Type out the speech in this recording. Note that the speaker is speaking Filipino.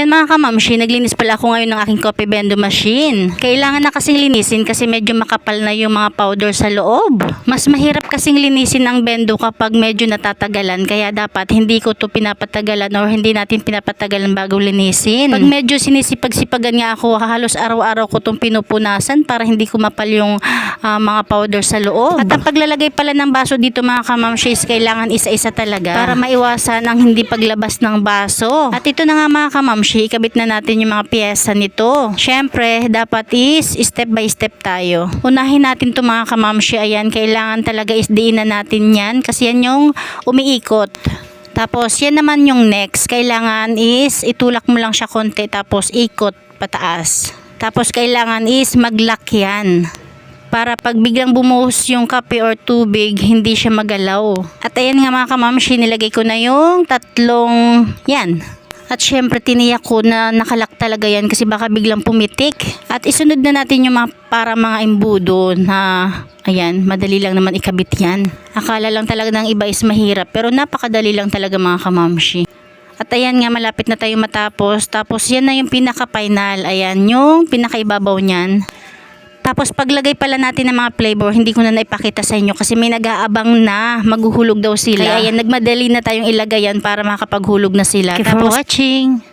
Ayun mga kamamshi, naglinis pala ako ngayon ng aking coffee bendo machine. Kailangan na kasing linisin kasi medyo makapal na yung mga powder sa loob. Mas mahirap kasing linisin ang bendo kapag medyo natatagalan, kaya dapat hindi ko to pinapatagalan or hindi natin pinapatagalan bago linisin. Pag medyo sinisipag-sipagan nga ako, halos araw-araw ko tong pinupunasan para hindi kumapal yung mga powder sa loob. At ang paglalagay pala ng baso dito mga kamamshis, kailangan isa-isa talaga para maiwasan ang hindi paglabas ng baso. At ito na nga mga kamamshi, ikabit na natin yung mga piyesa nito. Syempre, dapat is step by step tayo. Unahin natin to mga kamamshi. Ayan, kailangan talaga isdiin na natin yan kasi yan yung umiikot. Tapos, yan naman yung next. Kailangan is itulak mo lang siya konti tapos ikot pataas. Tapos, kailangan is mag-lock yan. Para pag biglang bumuhos yung kape or tubig, hindi siya magalaw. At ayan nga mga kamamshi, nilagay ko na yung tatlong yan. At syempre tiniyak ko na nakalak talaga yan kasi baka biglang pumitik. At isunod na natin yung para mga embudo na ayan, madali lang naman ikabit yan. Akala lang talaga ng iba is mahirap pero napakadali lang talaga mga kamamshi. At ayan nga, malapit na tayo matapos. Tapos yan na yung pinaka-final. Ayan, yung pinaka-ibabaw niyan. Tapos paglagay pala natin ng mga flavor, hindi ko na naipakita sa inyo kasi may nag-aabang na maghuhulog daw sila. Kaya ayan, nagmadali na tayong ilagay yan para makapaghulog na sila. Thank you for watching.